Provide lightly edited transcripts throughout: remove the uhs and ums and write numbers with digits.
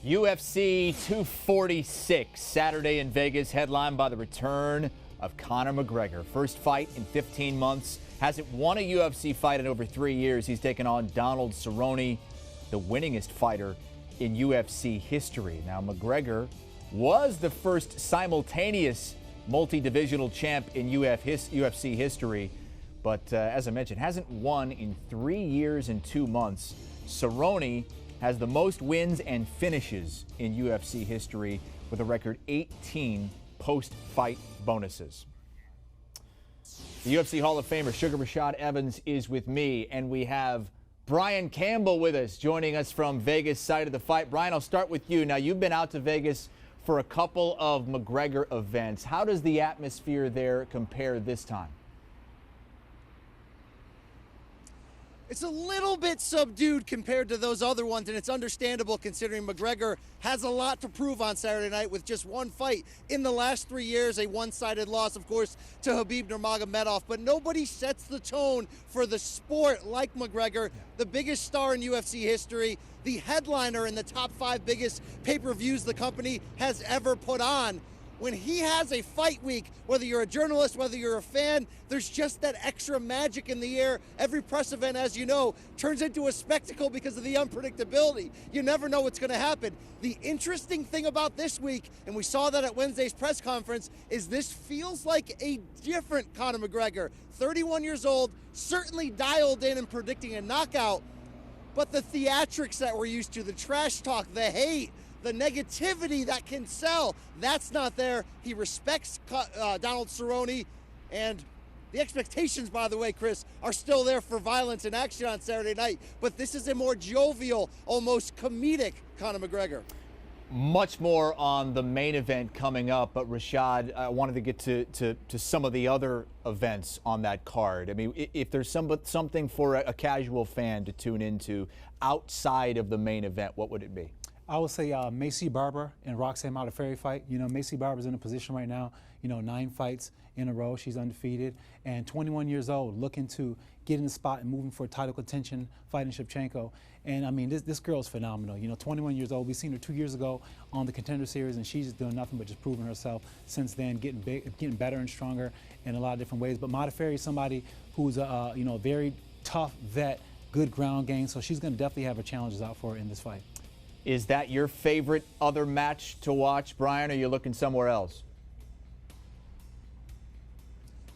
UFC 246, Saturday in Vegas, headlined by the return of Conor McGregor. First fight in 15 months. Hasn't won a UFC fight in over 3 years. He's taken on Donald Cerrone, the winningest fighter in UFC history. Now, McGregor was the first simultaneous multi-divisional champ in UFC history, but as I mentioned, hasn't won in 3 years and 2 months. Cerrone has the most wins and finishes in UFC history with a record 18 post-fight bonuses. The UFC Hall of Famer Suga Rashad Evans is with me, and we have Brian Campbell with us, joining us from Vegas side of the fight. Brian, I'll start with you. Now, you've been out to Vegas for a couple of McGregor events. How does the atmosphere there compare this time? It's a little bit subdued compared to those other ones, and it's understandable considering McGregor has a lot to prove on Saturday night with just one fight in the last 3 years, a one-sided loss, of course, to Khabib Nurmagomedov. But nobody sets the tone for the sport like McGregor, the biggest star in UFC history, the headliner in the top 5 biggest pay-per-views the company has ever put on. When he has a fight week, whether you're a journalist, whether you're a fan, there's just that extra magic in the air. Every press event, as you know, turns into a spectacle because of the unpredictability. You never know what's going to happen. The interesting thing about this week, and we saw that at Wednesday's press conference, is this feels like a different Conor McGregor. 31 years old, certainly dialed in and predicting a knockout, but the theatrics that we're used to, the trash talk, the hate, the negativity that can sell, that's not there. He respects Donald Cerrone, and the expectations, by the way, Chris, are still there for violence and action on Saturday night. But this is a more jovial, almost comedic Conor McGregor. Much more on the main event coming up, but Rashad, I wanted to get to some of the other events on that card. I mean, if there's something for a casual fan to tune into outside of the main event, what would it be? I would say Macy Barber and Roxanne Modafferi fight. You know, Macy Barber's in a position right now, 9 fights in a row. She's undefeated. And 21 years old, looking to get in the spot and moving for title contention, fighting Shevchenko. And, I mean, this girl is phenomenal. 21 years old. We seen her 2 years ago on the Contender Series, and she's doing nothing but just proving herself since then, getting better and stronger in a lot of different ways. But Modafferi is somebody who's a very tough vet, good ground game, so she's going to definitely have her challenges out for her in this fight. Is that your favorite other match to watch, Brian, or are you looking somewhere else?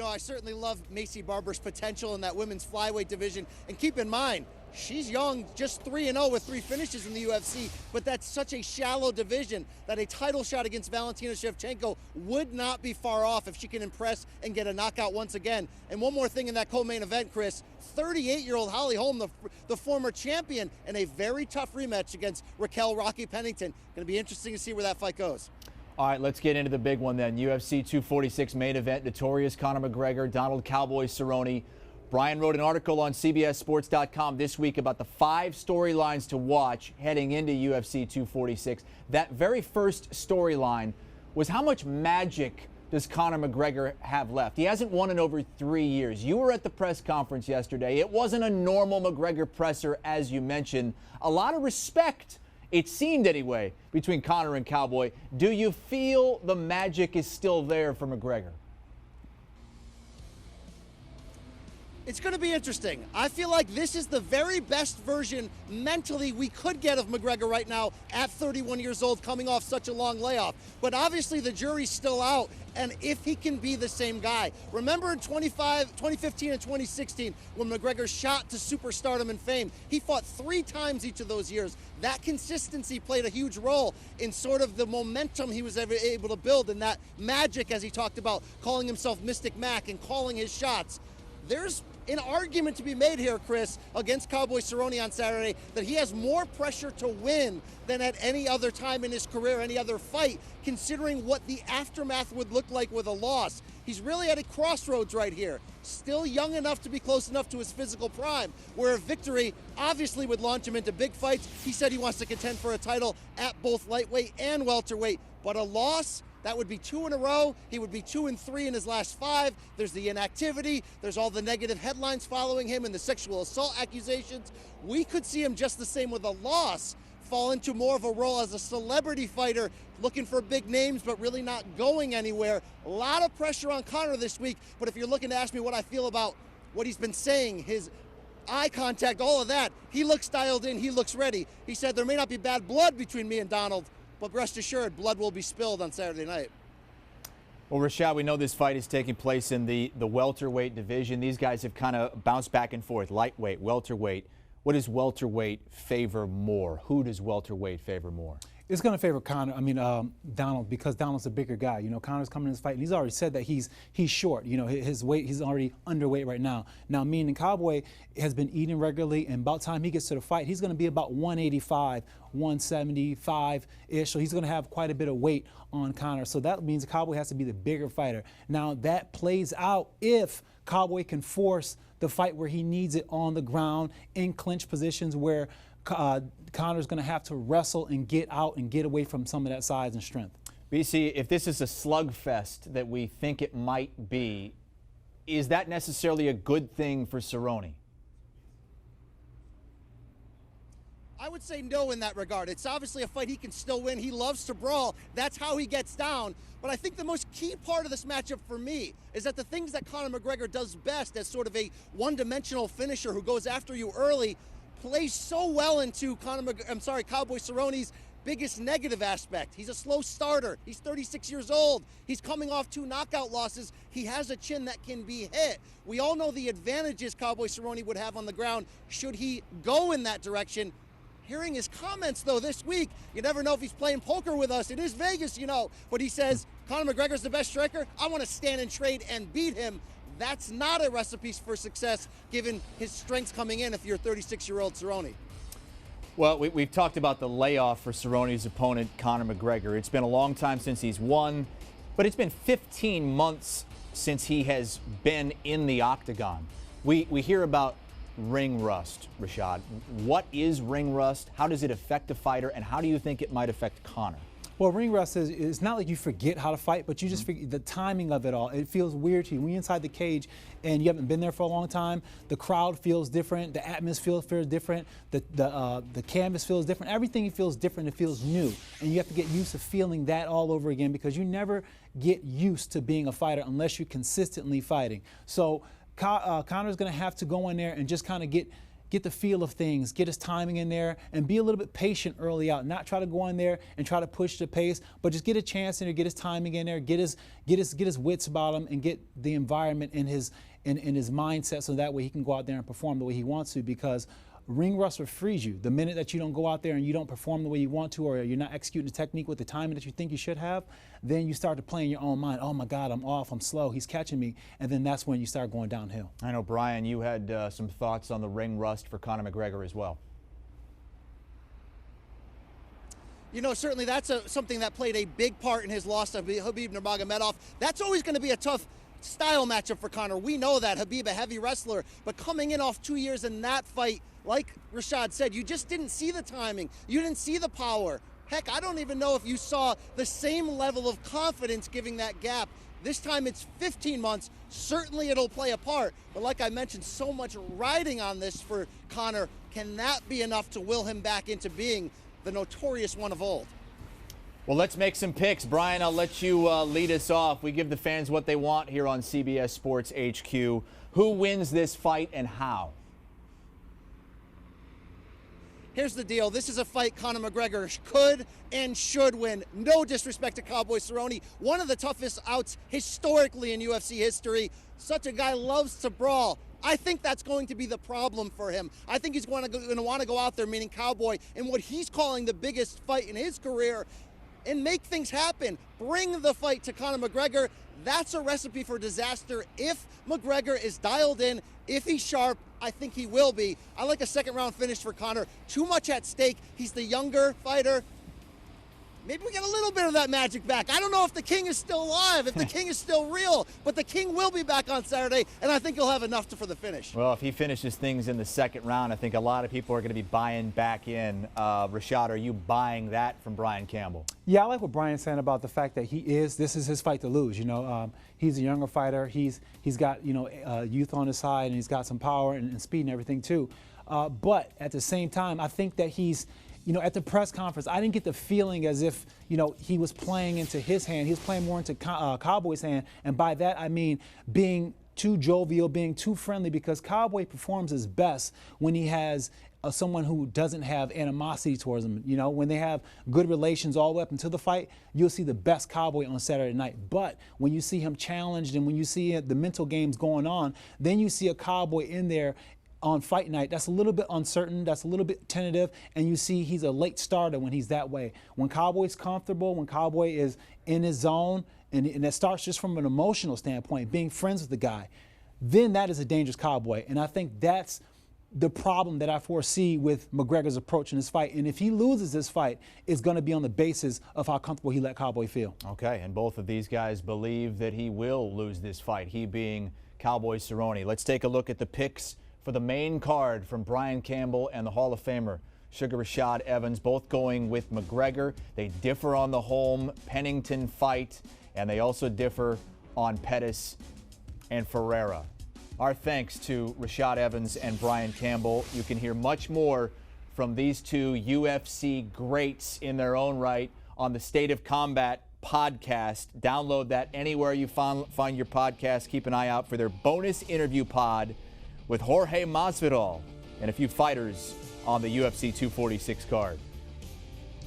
I certainly love Macy Barber's potential in that women's flyweight division. And keep in mind, she's young, just 3-0 with 3 finishes in the UFC, but that's such a shallow division that a title shot against Valentina Shevchenko would not be far off if she can impress and get a knockout once again. And one more thing in that co-main event, Chris, 38-year-old Holly Holm, the former champion, in a very tough rematch against Raquel Rocky Pennington. Going to be interesting to see where that fight goes. All right, let's get into the big one then. UFC 246 main event, notorious Conor McGregor, Donald Cowboy Cerrone. Brian wrote an article on CBSSports.com this week about the 5 storylines to watch heading into UFC 246. That very first storyline was how much magic does Conor McGregor have left? He hasn't won in over 3 years. You were at the press conference yesterday. It wasn't a normal McGregor presser, as you mentioned. A lot of respect, it seemed anyway, between Conor and Cowboy. Do you feel the magic is still there for McGregor? It's going to be interesting. I feel like this is the very best version mentally we could get of McGregor right now at 31 years old, coming off such a long layoff. But obviously the jury's still out, and if he can be the same guy. Remember in 2015 and 2016 when McGregor shot to superstardom and fame? He fought 3 times each of those years. That consistency played a huge role in sort of the momentum he was able to build, and that magic, as he talked about, calling himself Mystic Mac and calling his shots. There's an argument to be made here, Chris, against Cowboy Cerrone on Saturday, that he has more pressure to win than at any other time in his career, any other fight, considering what the aftermath would look like with a loss. He's really at a crossroads right here. Still young enough to be close enough to his physical prime, where a victory obviously would launch him into big fights. He said he wants to contend for a title at both lightweight and welterweight, but a loss, that would be 2 in a row. He would be 2-3 in his last 5. There's the inactivity. There's all the negative headlines following him and the sexual assault accusations. We could see him just the same with a loss. fall into more of a role as a celebrity fighter, looking for big names but really not going anywhere. A lot of pressure on Conor this week, but if you're looking to ask me what I feel about what he's been saying, his eye contact, all of that, he looks dialed in, he looks ready. He said there may not be bad blood between me and Donald, but rest assured, blood will be spilled on Saturday night. Well, Rashad, we know this fight is taking place in the welterweight division. These guys have kind of bounced back and forth, lightweight, welterweight. What does welterweight favor more? Who does welterweight favor more? It's going to favor Donald, because Donald's a bigger guy. You know, Conor's coming in this fight, and he's already said that he's short. You know, his weight, he's already underweight right now. Now, meaning Cowboy has been eating regularly, and about time he gets to the fight, he's going to be about 185, 175-ish. So he's going to have quite a bit of weight on Conor. So that means Cowboy has to be the bigger fighter. Now, that plays out if Cowboy can force the fight where he needs it on the ground in clinch positions where Conor's going to have to wrestle and get out and get away from some of that size and strength. BC, if this is a slugfest that we think it might be, is that necessarily a good thing for Cerrone? I would say no in that regard. It's obviously a fight he can still win. He loves to brawl. That's how he gets down. But I think the most key part of this matchup for me is that the things that Conor McGregor does best as sort of a one-dimensional finisher who goes after you early plays so well into Cowboy Cerrone's biggest negative aspect. He's a slow starter. He's 36 years old. He's coming off 2 knockout losses. He has a chin that can be hit. We all know the advantages Cowboy Cerrone would have on the ground should he go in that direction. Hearing his comments, though, this week, you never know if he's playing poker with us. It is Vegas, you know. But he says, Conor McGregor's the best striker. I want to stand and trade and beat him. That's not a recipe for success, given his strengths coming in if you're 36-year-old Cerrone. Well, we've talked about the layoff for Cerrone's opponent, Conor McGregor. It's been a long time since he's won, but it's been 15 months since he has been in the octagon. We hear about ring rust, Rashad. What is ring rust? How does it affect a fighter, and how do you think it might affect Conor? Well, ring rust is it's not like you forget how to fight, but you just forget the timing of it all. It feels weird to you. When you're inside the cage and you haven't been there for a long time, the crowd feels different, the atmosphere feels different, the canvas feels different. Everything feels different. It feels new, and you have to get used to feeling that all over again, because you never get used to being a fighter unless you're consistently fighting. So Conor's going to have to go in there and just kind of get the feel of things, get his timing in there, and be a little bit patient early out. Not try to go in there and try to push the pace, but just get a chance in there, get his timing in there, get his wits about him, and get the environment in his mindset, so that way he can go out there and perform the way he wants to. Because ring rust will freeze you. The minute that you don't go out there and you don't perform the way you want to, or you're not executing the technique with the timing that you think you should have, then you start to play in your own mind. Oh my God, I'm off, I'm slow, he's catching me. And then that's when you start going downhill. I know, Brian, you had some thoughts on the ring rust for Conor McGregor as well. You know, certainly that's something that played a big part in his loss to Khabib Nurmagomedov. That's always going to be a tough style matchup for Conor. We know that. Khabib, a heavy wrestler, but coming in off 2 years in that fight, like Rashad said, you just didn't see the timing. You didn't see the power. Heck, I don't even know if you saw the same level of confidence giving that gap. This time it's 15 months. Certainly it'll play a part. But like I mentioned, so much riding on this for Conor. Can that be enough to will him back into being the notorious one of old? Well, let's make some picks. Brian, I'll let you lead us off. We give the fans what they want here on CBS Sports HQ. Who wins this fight and how? Here's the deal. This is a fight Conor McGregor could and should win. No disrespect to Cowboy Cerrone. One of the toughest outs historically in UFC history. Such a guy loves to brawl. I think that's going to be the problem for him. I think he's going to want to go out there, meaning Cowboy, in what he's calling the biggest fight in his career, and make things happen. Bring the fight to Conor McGregor. That's a recipe for disaster if McGregor is dialed in, if he's sharp. I think he will be. I like a second-round finish for Conor. Too much at stake. He's the younger fighter. Maybe we get a little bit of that magic back. I don't know if the King is still alive, if the King is still real, but the King will be back on Saturday, and I think he'll have enough for the finish. Well, if he finishes things in the second round, I think a lot of people are going to be buying back in. Rashad, are you buying that from Brian Campbell? Yeah, I like what Brian's saying about the fact that this is his fight to lose. You know, he's a younger fighter. He's got, you know, youth on his side, and he's got some power and speed and everything too. But at the same time, I think that he's at the press conference, I didn't get the feeling as if, he was playing into his hand. He was playing more into Cowboy's hand. And by that, I mean being too jovial, being too friendly, because Cowboy performs his best when he has someone who doesn't have animosity towards him. When they have good relations all the way up until the fight, you'll see the best Cowboy on Saturday night. But when you see him challenged and when you see the mental games going on, then you see a Cowboy in there on fight night that's a little bit uncertain, that's a little bit tentative, and you see he's a late starter when he's that way. When Cowboy's comfortable, when Cowboy is in his zone, and that starts just from an emotional standpoint, being friends with the guy, then that is a dangerous Cowboy. And I think that's the problem that I foresee with McGregor's approach in this fight. And if he loses this fight, it's going to be on the basis of how comfortable he let Cowboy feel. Okay, and both of these guys believe that he will lose this fight, he being Cerrone. Let's take a look at the picks for the main card from Brian Campbell and the Hall of Famer Suga Rashad Evans, both going with McGregor. They differ on the home Pennington fight, and they also differ on Pettis and Ferreira. Our thanks to Rashad Evans and Brian Campbell. You can hear much more from these two UFC greats in their own right on the State of Combat podcast. Download that anywhere you find your podcast. Keep an eye out for their bonus interview pod with Jorge Masvidal and a few fighters on the UFC 246 card.